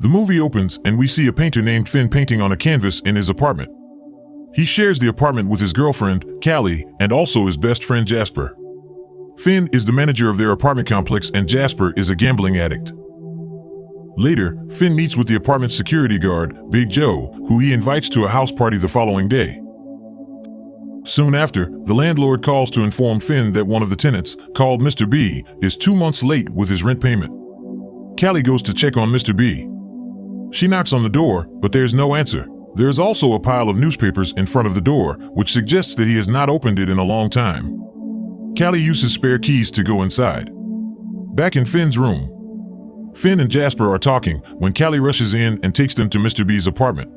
The movie opens and we see a painter named Finn painting on a canvas in his apartment. He shares the apartment with his girlfriend, Callie, and also his best friend Jasper. Finn is the manager of their apartment complex and Jasper is a gambling addict. Later, Finn meets with the apartment security guard, Big Joe, who he invites to a house party the following day. Soon after, the landlord calls to inform Finn that one of the tenants, called Mr. B, is 2 months late with his rent payment. Callie goes to check on Mr. B. She knocks on the door, but there's no answer. There is also a pile of newspapers in front of the door, which suggests that he has not opened it in a long time. Callie uses spare keys to go inside. Back in Finn's room, Finn and Jasper are talking when Callie rushes in and takes them to Mr. B's apartment.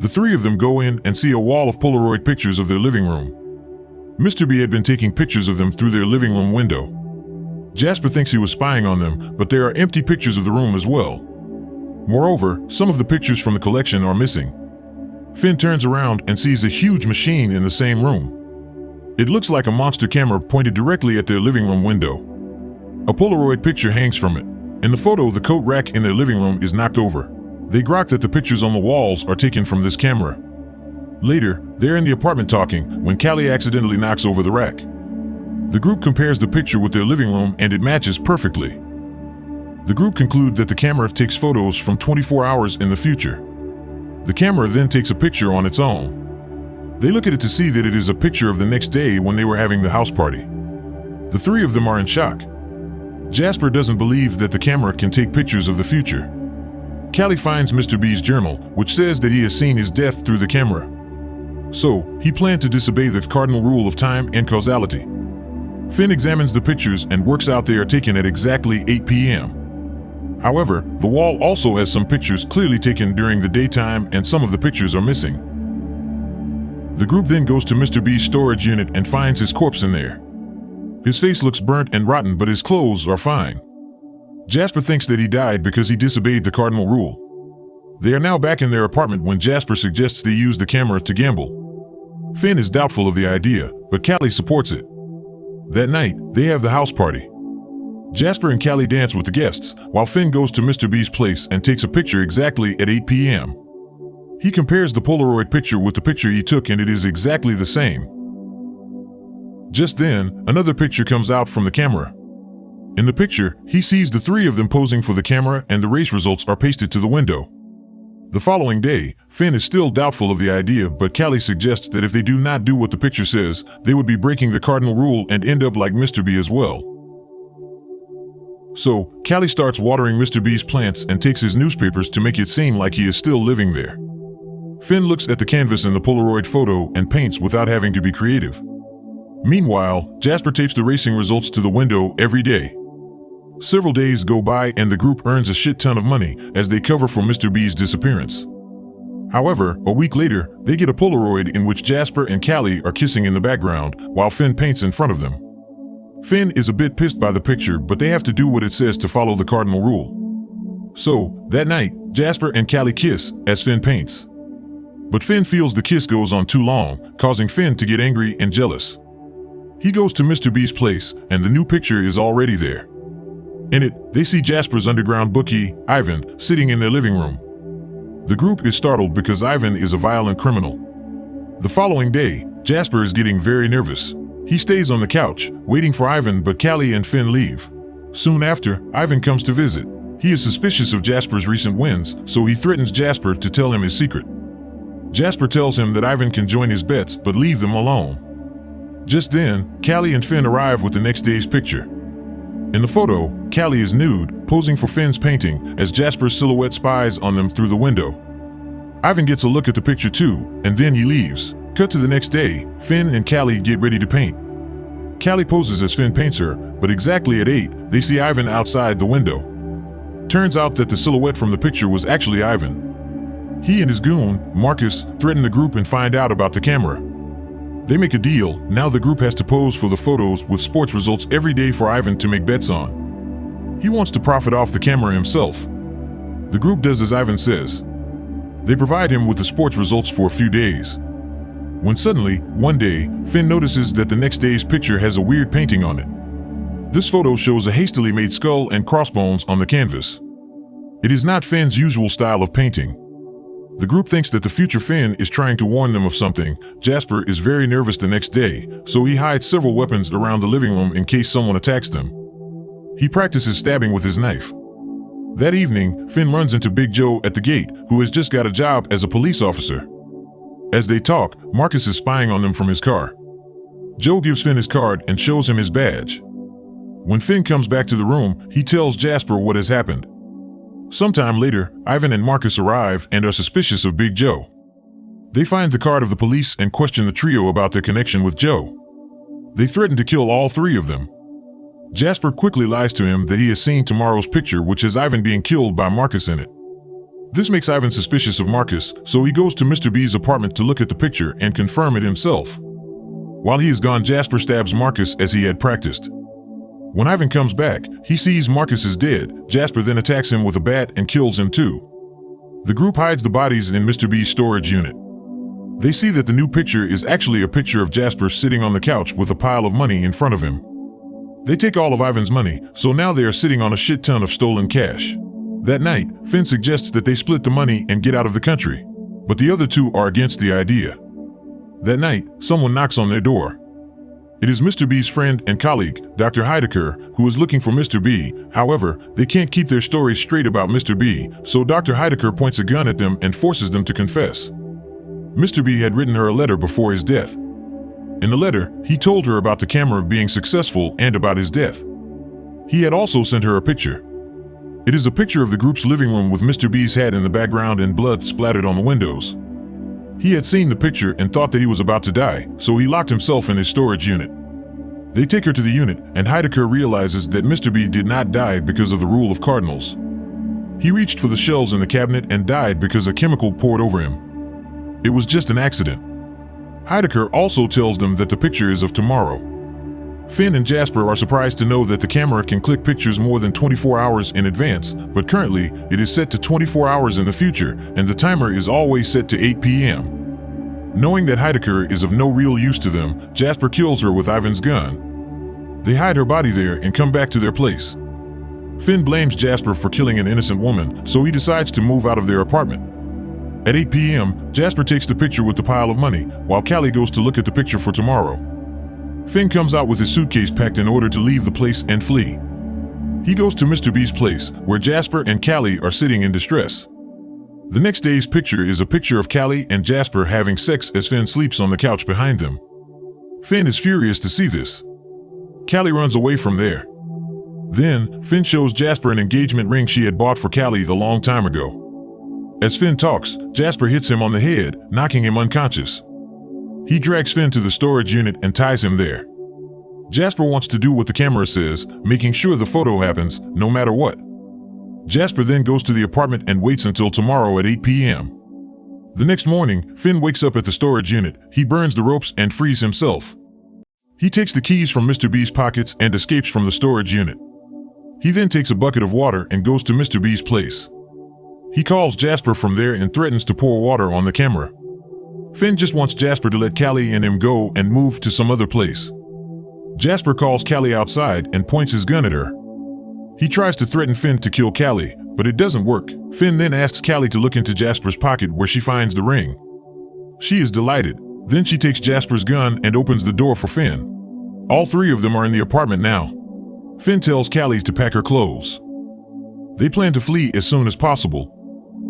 The three of them go in and see a wall of Polaroid pictures of their living room. Mr. B had been taking pictures of them through their living room window. Jasper thinks he was spying on them, but there are empty pictures of the room as well. Moreover, some of the pictures from the collection are missing. Finn turns around and sees a huge machine in the same room. It looks like a monster camera pointed directly at their living room window. A Polaroid picture hangs from it. In the photo, the coat rack in their living room is knocked over. They grok that the pictures on the walls are taken from this camera. Later, they're in the apartment talking when Callie accidentally knocks over the rack. The group compares the picture with their living room and it matches perfectly. The group conclude that the camera takes photos from 24 hours in the future. The camera then takes a picture on its own. They look at it to see that it is a picture of the next day when they were having the house party. The three of them are in shock. Jasper doesn't believe that the camera can take pictures of the future. Callie finds Mr. B's journal, which says that he has seen his death through the camera. So, he planned to disobey the cardinal rule of time and causality. Finn examines the pictures and works out they are taken at exactly 8 p.m. However, the wall also has some pictures clearly taken during the daytime and some of the pictures are missing. The group then goes to Mr. B's storage unit and finds his corpse in there. His face looks burnt and rotten, but his clothes are fine. Jasper thinks that he died because he disobeyed the cardinal rule. They are now back in their apartment when Jasper suggests they use the camera to gamble. Finn is doubtful of the idea, but Callie supports it. That night, they have the house party. Jasper and Callie dance with the guests, while Finn goes to Mr. B's place and takes a picture exactly at 8 p.m. He compares the Polaroid picture with the picture he took and it is exactly the same. Just then, another picture comes out from the camera. In the picture, he sees the three of them posing for the camera and the race results are pasted to the window. The following day, Finn is still doubtful of the idea, but Callie suggests that if they do not do what the picture says, they would be breaking the cardinal rule and end up like Mr. B as well. So, Callie starts watering Mr. B's plants and takes his newspapers to make it seem like he is still living there. Finn looks at the canvas in the Polaroid photo and paints without having to be creative. Meanwhile, Jasper tapes the racing results to the window every day. Several days go by and the group earns a shit ton of money as they cover for Mr. B's disappearance. However, a week later, they get a Polaroid in which Jasper and Callie are kissing in the background while Finn paints in front of them. Finn is a bit pissed by the picture, but they have to do what it says to follow the cardinal rule. So, that night, Jasper and Callie kiss as Finn paints. But Finn feels the kiss goes on too long, causing Finn to get angry and jealous. He goes to Mr. B's place, and the new picture is already there. In it, they see Jasper's underground bookie, Ivan, sitting in their living room. The group is startled because Ivan is a violent criminal. The following day, Jasper is getting very nervous. He stays on the couch, waiting for Ivan, but Callie and Finn leave. Soon after, Ivan comes to visit. He is suspicious of Jasper's recent wins, so he threatens Jasper to tell him his secret. Jasper tells him that Ivan can join his bets but leave them alone. Just then, Callie and Finn arrive with the next day's picture. In the photo, Callie is nude, posing for Finn's painting as Jasper's silhouette spies on them through the window. Ivan gets a look at the picture too, and then he leaves. Cut to the next day, Finn and Callie get ready to paint. Callie poses as Finn paints her, but exactly at 8, they see Ivan outside the window. Turns out that the silhouette from the picture was actually Ivan. He and his goon, Marcus, threaten the group and find out about the camera. They make a deal. Now the group has to pose for the photos with sports results every day for Ivan to make bets on. He wants to profit off the camera himself. The group does as Ivan says. They provide him with the sports results for a few days. When suddenly, one day, Finn notices that the next day's picture has a weird painting on it. This photo shows a hastily made skull and crossbones on the canvas. It is not Finn's usual style of painting. The group thinks that the future Finn is trying to warn them of something. Jasper is very nervous the next day, so he hides several weapons around the living room in case someone attacks them. He practices stabbing with his knife. That evening, Finn runs into Big Joe at the gate, who has just got a job as a police officer. As they talk, Marcus is spying on them from his car. Joe gives Finn his card and shows him his badge. When Finn comes back to the room, he tells Jasper what has happened. Sometime later, Ivan and Marcus arrive and are suspicious of Big Joe. They find the card of the police and question the trio about their connection with Joe. They threaten to kill all three of them. Jasper quickly lies to him that he has seen tomorrow's picture, which has Ivan being killed by Marcus in it. This makes Ivan suspicious of Marcus, so he goes to Mr. B's apartment to look at the picture and confirm it himself. While he is gone, Jasper stabs Marcus as he had practiced. When Ivan comes back, he sees Marcus is dead. Jasper then attacks him with a bat and kills him too. The group hides the bodies in Mr. B's storage unit. They see that the new picture is actually a picture of Jasper sitting on the couch with a pile of money in front of him. They take all of Ivan's money, so now they are sitting on a shit ton of stolen cash. That night, Finn suggests that they split the money and get out of the country, but the other two are against the idea. That night, someone knocks on their door. It is Mr. B's friend and colleague, Dr. Heidecker, who is looking for Mr. B. However, they can't keep their stories straight about Mr. B, so Dr. Heidecker points a gun at them and forces them to confess. Mr. B had written her a letter before his death. In the letter, he told her about the camera being successful and about his death. He had also sent her a picture. It is a picture of the group's living room with Mr. B's head in the background and blood splattered on the windows. He had seen the picture and thought that he was about to die, so he locked himself in his storage unit. They take her to the unit, and Heidecker realizes that Mr. B did not die because of the rule of cardinals. He reached for the shelves in the cabinet and died because a chemical poured over him. It was just an accident. Heidecker also tells them that the picture is of tomorrow. Finn and Jasper are surprised to know that the camera can click pictures more than 24 hours in advance, but currently it is set to 24 hours in the future, and the timer is always set to 8 p.m. Knowing that Heidecker is of no real use to them, Jasper kills her with Ivan's gun. They hide her body there and come back to their place. Finn blames Jasper for killing an innocent woman, so he decides to move out of their apartment. At 8 p.m., Jasper takes the picture with the pile of money, while Callie goes to look at the picture for tomorrow. Finn comes out with his suitcase packed in order to leave the place and flee. He goes to Mr. B's place, where Jasper and Callie are sitting in distress. The next day's picture is a picture of Callie and Jasper having sex as Finn sleeps on the couch behind them. Finn is furious to see this. Callie runs away from there. Then, Finn shows Jasper an engagement ring she had bought for Callie a long time ago. As Finn talks, Jasper hits him on the head, knocking him unconscious. He drags Finn to the storage unit and ties him there. Jasper wants to do what the camera says, making sure the photo happens, no matter what. Jasper then goes to the apartment and waits until tomorrow at 8 p.m. The next morning, Finn wakes up at the storage unit. He burns the ropes and frees himself. He takes the keys from Mr. B's pockets and escapes from the storage unit. He then takes a bucket of water and goes to Mr. B's place. He calls Jasper from there and threatens to pour water on the camera. Finn just wants Jasper to let Callie and him go and move to some other place. Jasper calls Callie outside and points his gun at her. He tries to threaten Finn to kill Callie, but it doesn't work. Finn then asks Callie to look into Jasper's pocket where she finds the ring. She is delighted. Then she takes Jasper's gun and opens the door for Finn. All three of them are in the apartment now. Finn tells Callie to pack her clothes. They plan to flee as soon as possible.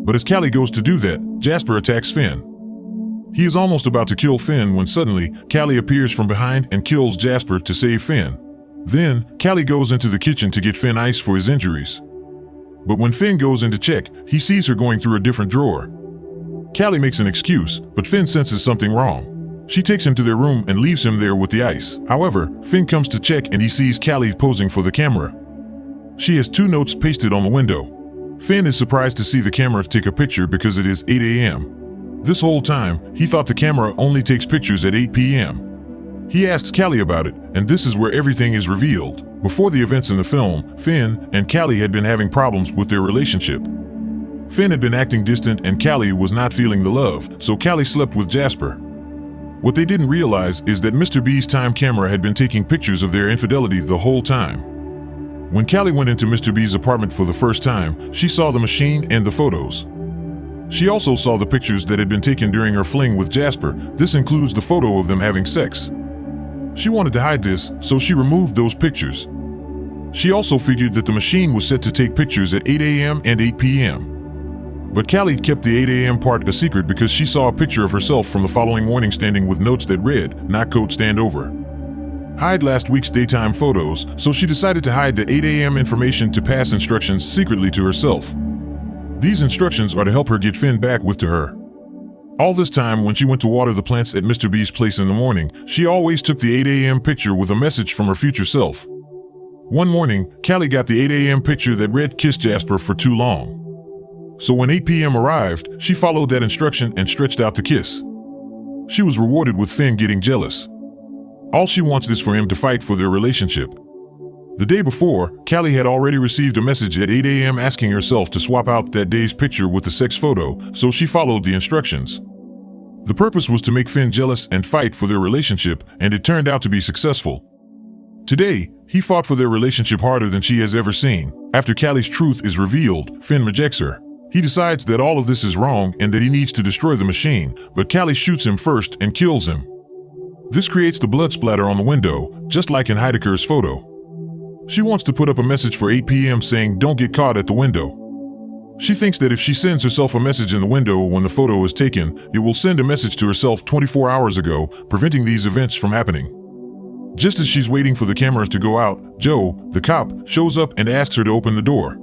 But as Callie goes to do that, Jasper attacks Finn. He is almost about to kill Finn when suddenly, Callie appears from behind and kills Jasper to save Finn. Then, Callie goes into the kitchen to get Finn ice for his injuries. But when Finn goes in to check, he sees her going through a different drawer. Callie makes an excuse, but Finn senses something wrong. She takes him to their room and leaves him there with the ice. However, Finn comes to check and he sees Callie posing for the camera. She has 2 notes pasted on the window. Finn is surprised to see the camera take a picture because it is 8 a.m. This whole time, he thought the camera only takes pictures at 8 p.m. He asks Callie about it, and this is where everything is revealed. Before the events in the film, Finn and Callie had been having problems with their relationship. Finn had been acting distant and Callie was not feeling the love, so Callie slept with Jasper. What they didn't realize is that Mr. B's time camera had been taking pictures of their infidelity the whole time. When Callie went into Mr. B's apartment for the first time, she saw the machine and the photos. She also saw the pictures that had been taken during her fling with Jasper. This includes the photo of them having sex. She wanted to hide this, so she removed those pictures. She also figured that the machine was set to take pictures at 8 a.m. and 8 p.m. But Callie kept the 8 a.m. part a secret because she saw a picture of herself from the following morning standing with notes that read, "Not coat, stand over." Hide last week's daytime photos, so she decided to hide the 8 a.m. information to pass instructions secretly to herself. These instructions are to help her get Finn back with to her. All this time, when she went to water the plants at Mr. B's place in the morning, she always took the 8 a.m. picture with a message from her future self. One morning, Callie got the 8 a.m. picture that read, "Kiss Jasper for too long." So when 8 p.m. arrived, she followed that instruction and stretched out the kiss. She was rewarded with Finn getting jealous. All she wants is for him to fight for their relationship. The day before, Callie had already received a message at 8 a.m. asking herself to swap out that day's picture with the sex photo, so she followed the instructions. The purpose was to make Finn jealous and fight for their relationship, and it turned out to be successful. Today, he fought for their relationship harder than she has ever seen. After Callie's truth is revealed, Finn rejects her. He decides that all of this is wrong and that he needs to destroy the machine, but Callie shoots him first and kills him. This creates the blood splatter on the window, just like in Heideker's photo. She wants to put up a message for 8 p.m. saying, "Don't get caught at the window." She thinks that if she sends herself a message in the window when the photo is taken, it will send a message to herself 24 hours ago, preventing these events from happening. Just as she's waiting for the cameras to go out, Joe, the cop, shows up and asks her to open the door.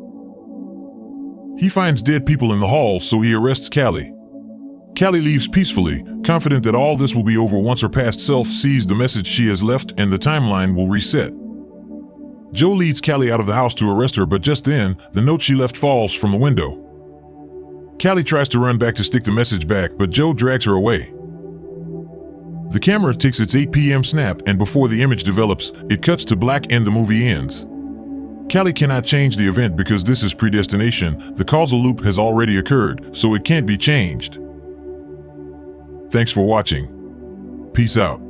He finds dead people in the hall, so he arrests Callie. Callie leaves peacefully, confident that all this will be over once her past self sees the message she has left and the timeline will reset. Joe leads Callie out of the house to arrest her, but just then, the note she left falls from the window. Callie tries to run back to stick the message back, but Joe drags her away. The camera takes its 8 p.m. snap, and before the image develops, it cuts to black and the movie ends. Callie cannot change the event because this is predestination. The causal loop has already occurred, so it can't be changed. Thanks for watching. Peace out.